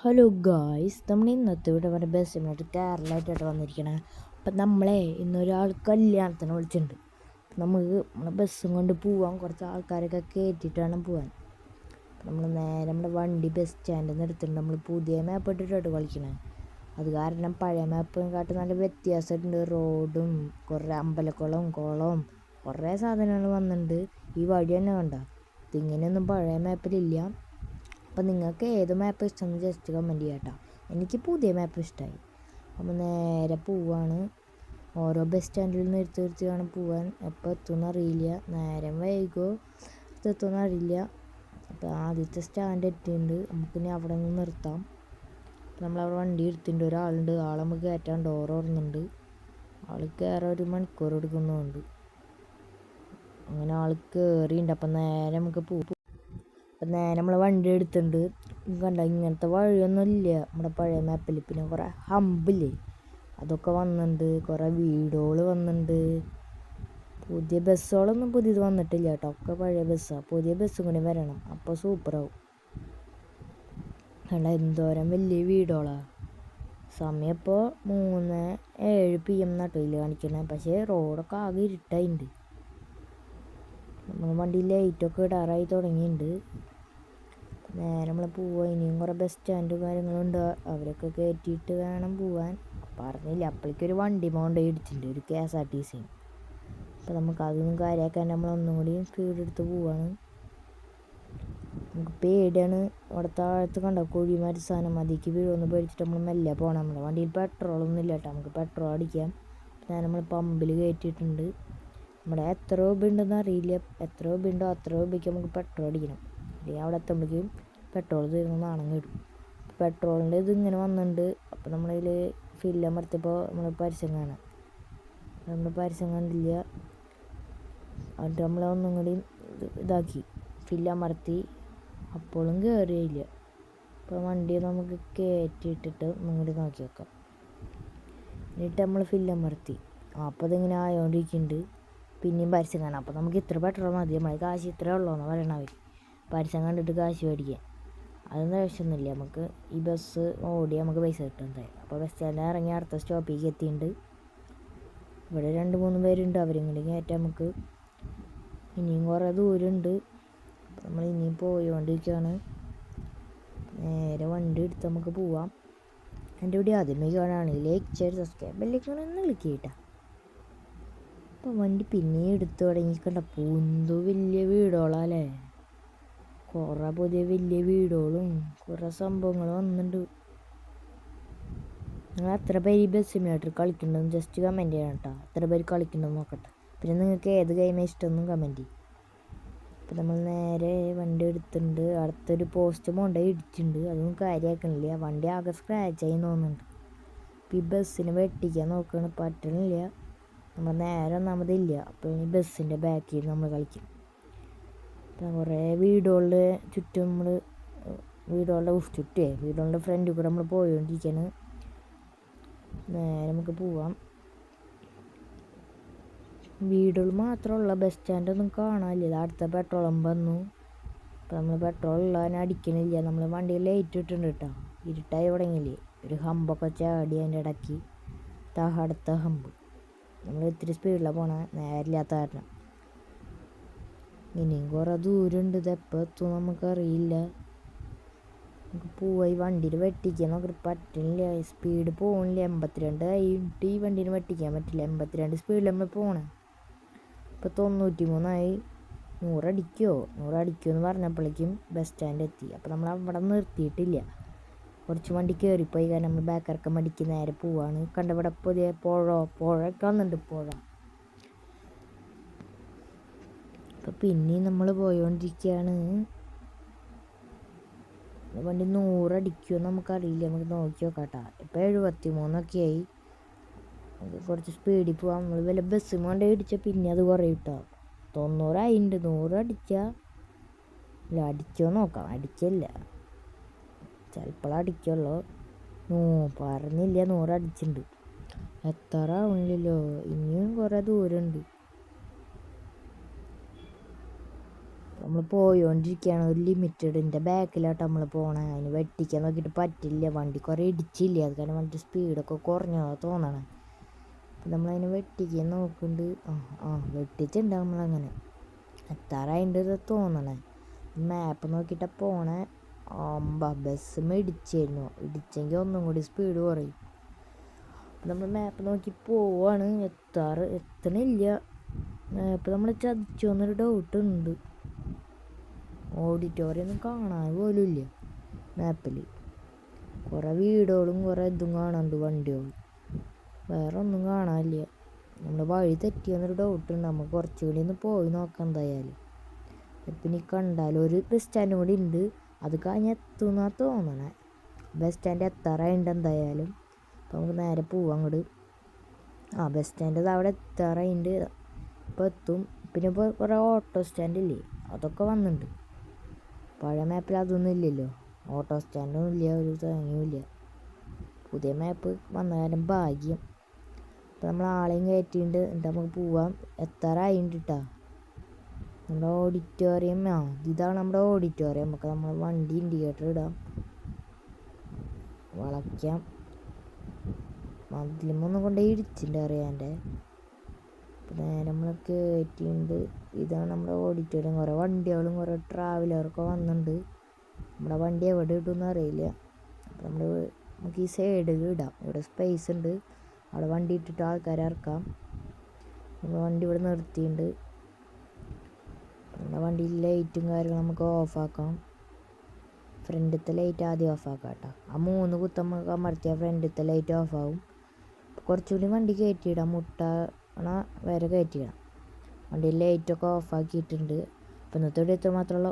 Hello guys, നമ്മൾ ഇന്നത്തെ ഇവിടെ വരെ ബസ്സിനായിട്ട് കേരളമായിട്ടാണ് വന്നിരിക്കണേ. അപ്പം നമ്മളെ ഇന്നൊരാൾ കല്യാണത്തിന് വിളിച്ചിട്ടുണ്ട്. നമുക്ക് നമ്മളെ ബസ്സും കൊണ്ട് പോവാൻ കുറച്ച് ആൾക്കാരൊക്കെ കയറ്റിയിട്ട് വേണം പോകാൻ. അപ്പം നമ്മൾ നേരെ നമ്മുടെ വണ്ടി ബസ് സ്റ്റാൻഡിൽ നിന്ന് എടുത്തിട്ടുണ്ട്. നമ്മൾ പുതിയ മാപ്പ് ഇട്ടിട്ടാണ് കളിക്കണേ. അത് കാരണം പഴയ മാപ്പിനെക്കാട്ട് നല്ല വ്യത്യാസമുണ്ട്. റോഡും കുറേ അമ്പലക്കുളവും കുളവും കുറേ സാധനങ്ങൾ വന്നിട്ടുണ്ട്. ഈ വഴി തന്നെ കണ്ട, ഇതിങ്ങനെയൊന്നും പഴയ മാപ്പിലില്ല. അപ്പം നിങ്ങൾക്ക് ഏത് മാപ്പ് ഇഷ്ടമെന്ന് ജസ്റ്റ് കമൻറ്റ് ചെയ്യാം കേട്ടോ. എനിക്ക് പുതിയ മാപ്പ് ഇഷ്ടമായി. അപ്പം നേരെ പോവാണ്. ഓരോ ബസ് സ്റ്റാൻഡിൽ നിന്ന് എടുത്ത് വേണം പോവാൻ. എപ്പോൾ എത്തുമെന്ന് അറിയില്ല, നേരം വൈകോ എത്തുമെന്ന് അറിയില്ല. അപ്പോൾ ആദ്യത്തെ സ്റ്റാൻഡ് എത്തിയിട്ടുണ്ട്. നമുക്കിനി അവിടെ നിന്ന് നിർത്താം. നമ്മളവിടെ വണ്ടി എടുത്തിട്ടുണ്ട്. ഒരാളുണ്ട്, ആളെ നമുക്ക് കയറ്റാൻ ഡോർ തുറന്നുണ്ട്. ആൾ കയറാൻ 1 മണിക്കൂർ എടുക്കുന്നുണ്ട്. അങ്ങനെ ആൾ കയറിയിട്ടുണ്ട്. അപ്പം നേരെ നമുക്ക് പോകും. അപ്പം നേരെ നമ്മൾ വണ്ടി എടുത്തിട്ടുണ്ട്. കണ്ട, ഇങ്ങനത്തെ വഴിയൊന്നും ഇല്ല നമ്മുടെ പഴയ മാപ്പിൽ. പിന്നെ കുറേ ഹമ്പില്ലേ, അതൊക്കെ വന്നിട്ടുണ്ട്. കുറേ വീടുകൾ വന്നിട്ടുണ്ട്. പുതിയ ബസ്സുകളൊന്നും പുതിയത് വന്നിട്ടില്ല കേട്ടോ, ഒക്കെ പഴയ ബസ്സാണ്. പുതിയ ബസ്സും കൂടി വരണം, അപ്പോൾ സൂപ്പറാവും. കണ്ട, എന്തോരം വലിയ വീടുകളാണ്. സമയം ഇപ്പോൾ 3:07 PM എന്നാട്ടോ ഇതിൽ കാണിക്കണേ. പക്ഷേ റോഡൊക്കെ ആകെ ഇരുട്ടായിട്ടുണ്ട്. നമ്മൾ വണ്ടി ലൈറ്റൊക്കെ ഇടാറായി തുടങ്ങിയിട്ടുണ്ട്. നേരെ നമ്മൾ പോവുക. ഇനിയും കുറേ ബസ് സ്റ്റാൻഡും കാര്യങ്ങളുണ്ട്, അവരൊക്കെ കയറ്റിയിട്ട് വേണം പോവാൻ. പറഞ്ഞില്ല, അപ്പോഴേക്കൊരു വണ്ടി കൊണ്ട് ഇടിച്ചിട്ടുണ്ട്, ഒരു KSRTC. അപ്പോൾ നമുക്ക് അതൊന്നും കാര്യമാക്കാൻ നമ്മൾ ഒന്നും കൂടി സ്പീഡ് എടുത്ത് പോവാണ്. നമുക്ക് പേടിയാണ്. അവിടെ താഴത്ത് കണ്ട കുഴിമാരി സാധനം, അതിലേക്ക് വീഴുമെന്ന് പേടിച്ചിട്ട് നമ്മൾ മെല്ലെ പോകണം. നമ്മുടെ വണ്ടിയിൽ പെട്രോളൊന്നും ഇല്ല കേട്ടോ, നമുക്ക് പെട്രോൾ അടിക്കാം. ഞാൻ നമ്മൾ പമ്പിൽ കയറ്റിയിട്ടുണ്ട്. നമ്മുടെ എത്ര രൂപ ഉണ്ടെന്ന് അറിയില്ല, എത്ര രൂപ ഉണ്ടോ അത്ര രൂപയ്ക്ക് നമുക്ക് പെട്രോൾ അടിക്കണം. അല്ലെങ്കിൽ അവിടെ എത്തുമ്പോഴേക്കും പെട്രോൾ തീർന്ന് നാണം കിട്ടും. പെട്രോളിൻ്റെ ഇതിങ്ങനെ വന്നിട്ടുണ്ട്. അപ്പോൾ നമ്മളതിൽ ഫില്ലമർത്തിയപ്പോൾ നമ്മൾ പരസ്യം കാണാം. നമ്മൾ പരസ്യം കണ്ടില്ല, എന്നിട്ട് നമ്മൾ ഒന്നും കൂടി ഇതാക്കി ഫില്ലമർത്തി. അപ്പോഴും കയറിയില്ല. അപ്പോൾ വണ്ടി നമുക്ക് കയറ്റിയിട്ടിട്ട് ഒന്നും കൂടി നോക്കി വെക്കാം. എന്നിട്ട് നമ്മൾ ഫില്ലമർത്തി. അപ്പോൾ അതിങ്ങനെ ആയോണ്ടിരിക്കുന്നുണ്ട്. പിന്നെയും പരസ്യം കാണാം. അപ്പോൾ നമുക്ക് ഇത്ര പെട്രോൾ മതി, നമ്മൾ കാശ് ഇത്രേ ഉള്ളൂ എന്ന് പറയണവർ. പരസ്യം കണ്ടിട്ട് കാശ് മേടിക്കാൻ അതൊന്നും ആവശ്യമൊന്നുമില്ല. നമുക്ക് ഈ ബസ് ഓടി നമുക്ക് പൈസ കിട്ടുന്നത്. അപ്പോൾ ബസ് സ്റ്റാൻഡിൽ ഇറങ്ങി അടുത്ത സ്റ്റോപ്പിലേക്ക് എത്തിയിട്ടുണ്ട്. ഇവിടെ 2-3 പേരുണ്ട്, അവരും കൂടി കയറ്റാം നമുക്ക്. ഇനിയും കുറേ ദൂരമുണ്ട്. നമ്മൾ ഇനിയും പോയിക്കൊണ്ടിരിക്കുകയാണ്. നേരെ വണ്ടി എടുത്ത് നമുക്ക് പോവാം. എൻ്റെ ഇവിടെ ആദ്യമേ കാണുകയാണെങ്കിൽ ലൈക്ക് ചെയ്ത് സബ്സ്ക്രൈബ് ബെല്ലൈക്കൺ ക്ലിക്ക് ചെയ്യട്ടെ. അപ്പം വണ്ടി പിന്നെയും എടുത്ത് തുടങ്ങിക്കണ്ട. പൂന്തോ വലിയ വീടുകളല്ലേ, കുറേ പുതിയ വലിയ വീടുകളും കുറേ സംഭവങ്ങളും വന്നിട്ടുണ്ട്. നിങ്ങൾ എത്ര പേര് ഈ ബസ് സിമുലേറ്റർ കളിക്കുന്നുണ്ടെന്ന് ജസ്റ്റ് കമൻറ്റ് ചെയ്യണം കേട്ടോ. എത്ര പേര് കളിക്കുന്നുണ്ടെന്ന് നോക്കട്ടെ. പിന്നെ നിങ്ങൾക്ക് ഏത് ഗെയിമാണ് ഇഷ്ടമെന്നും കമൻറ്റ് ചെയ്യും. അപ്പം നമ്മൾ നേരെ വണ്ടി എടുത്തിട്ടുണ്ട്. അടുത്തൊരു പോസ്റ്റ് കൊണ്ട് ഇടിച്ചിട്ടുണ്ട്, അതൊന്നും കാര്യമാക്കണില്ല. വണ്ടി ആകെ സ്ക്രാച്ചായി തോന്നുന്നുണ്ട്. ഇപ്പം ഈ ബസ്സിന് വെട്ടിക്കാൻ നോക്കുകയാണ്, പറ്റണില്ല. നമ്മൾ നേരെ ഒന്നാമതില്ല. അപ്പോൾ ഇനി ബസ്സിൻ്റെ ബാക്കിൽ നമ്മൾ കളിക്കും. അപ്പം കുറേ വീടുകളുടെ ചുറ്റും നമ്മൾ വീടുകളുടെ ഫ്രണ്ടിൽ കൂടെ നമ്മൾ പോയിക്കൊണ്ടിരിക്കുകയാണ്. നേരെ നമുക്ക് പോവാം. വീടുകൾ മാത്രമുള്ള ബസ് സ്റ്റാൻഡൊന്നും കാണാനില്ല. അടുത്ത പെട്രോൾ പമ്പ് വന്നു. അപ്പം നമ്മൾ പെട്രോൾ ഉള്ളതിനെ അടിക്കണില്ല. നമ്മൾ വണ്ടിയിൽ ലൈറ്റ് ഇട്ടിട്ടുണ്ട് കേട്ടോ. ഇരുട്ടായി തുടങ്ങിയില്ലേ, ഒരു ഹമ്പൊക്കെ ചാടി അതിൻ്റെ ഇടയ്ക്ക് അടുത്ത ഹമ്പ്. നമ്മൾ ഇത്തിരി സ്പീഡിലാണ് പോണേ, നേരില്ലാത്ത കാരണം. ഇനിയും കുറേ ദൂരമുണ്ട്, ഇതെപ്പോൾ എത്തും നമുക്കറിയില്ല. നമുക്ക് പോയി വണ്ടിയിൽ വെട്ടിക്കാൻ നോക്കിയിട്ട് പറ്റുന്നില്ല, സ്പീഡ് പോകണില്ല. 82 ആയിട്ട് ഈ വണ്ടീനെ വെട്ടിക്കാൻ പറ്റില്ല. 82 സ്പീഡിൽ നമ്മൾ പോകണേ. ഇപ്പോൾ 93 100 അടിക്കുമോ എന്ന് പറഞ്ഞപ്പോഴേക്കും ബസ് സ്റ്റാൻഡ് എത്തി. അപ്പോൾ നമ്മൾ അവിടെ നിർത്തിയിട്ടില്ല, കുറച്ച് വണ്ടി കയറിപ്പോയി. കാരണം നമ്മൾ ബാക്കിറക്കം മടിക്ക് നേരെ പോവാണ്. കണ്ടവിടെ പുതിയ പുഴയൊക്കെ വന്നിട്ടുണ്ട്. പുഴ അപ്പം പിന്നെയും നമ്മൾ പോയോണ്ടിരിക്കുകയാണ്. വണ്ടി 100 അടിക്കുമോ നമുക്കറിയില്ല, നമുക്ക് നോക്കി നോക്കാട്ടോ. ഇപ്പോൾ 73 ആയി. നമുക്ക് കുറച്ച് സ്പീഡിൽ പോവാം. നമ്മൾ വല്ല ബസ്സും കൊണ്ട് ഇടിച്ചാൽ പിന്നെ അത് കുറയും കേട്ടോ. 90 ആയിട്ടുണ്ട്. 100 അടിച്ചാൽ ഇല്ല, അടിച്ചോ നോക്കാം. അടിച്ചില്ല, ചിലപ്പോൾ അടിക്കുള്ളൂ. പറഞ്ഞില്ല, 100 അടിച്ചിട്ടുണ്ട്. എത്ര ആവണില്ലല്ലോ, ഇനിയും കുറേ ദൂരമുണ്ട്. നമ്മൾ പോയോണ്ടിരിക്കുകയാണ്. ഒരു ലിമിറ്റഡിൻ്റെ ബാക്കിലായിട്ട് നമ്മൾ പോകണേ. അതിന് വെട്ടിക്കാൻ നോക്കിയിട്ട് പറ്റില്ല. വണ്ടി കുറേ ഇടിച്ചില്ല. അത് കാരണം വണ്ടി സ്പീഡൊക്കെ കുറഞ്ഞതാണ് തോന്നണേ. അപ്പം നമ്മളതിനെ വെട്ടിക്കാൻ നോക്കുന്നുണ്ട്. വെട്ടിച്ചിട്ടുണ്ട് നമ്മളങ്ങനെ. എത്താറായിട്ട് തോന്നണേ. മാപ്പ് നോക്കിയിട്ടാണ് പോണേ. ബസ് ഇടിച്ചായിരുന്നു. ഇടിച്ചെങ്കിൽ ഒന്നും കൂടി സ്പീഡ് കുറയും. അപ്പം നമ്മൾ മാപ്പ് നോക്കി പോവാണ്. എത്തണില്ല. മാപ്പ് നമ്മൾ ചതിച്ചു എന്നൊരു ഡൗട്ടുണ്ട്. ഓഡിറ്റോറിയം ഒന്നും കാണാൻ പോലും ഇല്ല മാപ്പിൽ. കുറേ വീടുകളും കുറേ ഇതും കാണാനുണ്ട്, വണ്ടികളും. വേറെ ഒന്നും കാണാനില്ല. നമ്മൾ വഴി തെറ്റിയെന്നൊരു ഡൗട്ടുണ്ട്. നമുക്ക് കുറച്ചുകൂടി ഒന്ന് പോയി നോക്കാം എന്തായാലും. പിന്നെ കണ്ടാലും ഒരു ബസ് സ്റ്റാൻഡും കൂടി ഉണ്ട്. അത് കഴിഞ്ഞ് എത്തുമെന്നാണ് തോന്നണേ. ബസ് സ്റ്റാൻഡ് എത്താറായിട്ടുണ്ട് എന്തായാലും. അപ്പോൾ നമുക്ക് നേരെ പോവാം അങ്ങോട്ട്. ബസ് സ്റ്റാൻഡ് അവിടെ എത്താറായിട്ടുണ്ട്. ഇപ്പോൾ എത്തും. പിന്നെ ഇപ്പോൾ കുറേ ഓട്ടോ സ്റ്റാൻഡില്ലേ, അതൊക്കെ വന്നിട്ടുണ്ട്. പഴയ മാപ്പിൽ അതൊന്നും ഇല്ലല്ലോ. ഓട്ടോ സ്റ്റാൻഡൊന്നും ഇല്ല, ഒരു തേങ്ങയും ഇല്ല. പുതിയ മാപ്പ് വന്ന കാര്യം ഭാഗ്യം. അപ്പോൾ നമ്മൾ ആളെയും കയറ്റിയിട്ടുണ്ട്. എന്നിട്ട് നമുക്ക് പോവാം. എത്താറായിട്ടുണ്ട് കേട്ടോ. നമ്മുടെ ഓഡിറ്റോറിയം ഇതാണ് നമ്മുടെ ഓഡിറ്റോറിയം. നമുക്ക് നമ്മൾ വണ്ടി ഇൻഡിക്കേറ്റർ ഇടാം, വളയ്ക്കാം. മതിലുമൊന്നും കൊണ്ടുപോയി ഇടിച്ചിട്ടുണ്ട് അറിയാൻ്റെ. അപ്പോൾ നേരെ നമ്മൾ കയറ്റിയിട്ടുണ്ട്. ഇതാണ് നമ്മുടെ ഓഡിറ്റോറിയം. കുറേ വണ്ടികളും കുറേ ട്രാവലറൊക്കെ വന്നിട്ടുണ്ട്. നമ്മുടെ വണ്ടി എവിടെ ഇടുമെന്ന് അറിയില്ല. അപ്പോൾ നമുക്ക് ഈ സൈഡിൽ ഇടാം. ഇവിടെ സ്പേസ് ഉണ്ട്. അവിടെ വണ്ടി ഇട്ടിട്ട് ആൾക്കാരെ ഇറക്കാം. നമ്മൾ വണ്ടി ഇവിടെ നിർത്തിയിട്ടുണ്ട്. നമ്മുടെ വണ്ടിയിൽ ലൈറ്റും കാര്യങ്ങളും നമുക്ക് ഓഫാക്കാം. ഫ്രണ്ടിലത്തെ ലൈറ്റ് ആദ്യം ഓഫാക്കാം കേട്ടോ. 3 കുത്തം അമർത്തിയാൽ ഫ്രണ്ടിലത്തെ ലൈറ്റ് ഓഫാവും. കുറച്ചുകൂടി വണ്ടി കയറ്റിയിടാം. വരെ കയറ്റിയിടാം. വണ്ടിയിൽ ലൈറ്റൊക്കെ ഓഫാക്കിയിട്ടുണ്ട്. അപ്പോൾ ഇന്നത്തെ വീഡിയോ ഇത്ര മാത്രമേ ഉള്ളൂ.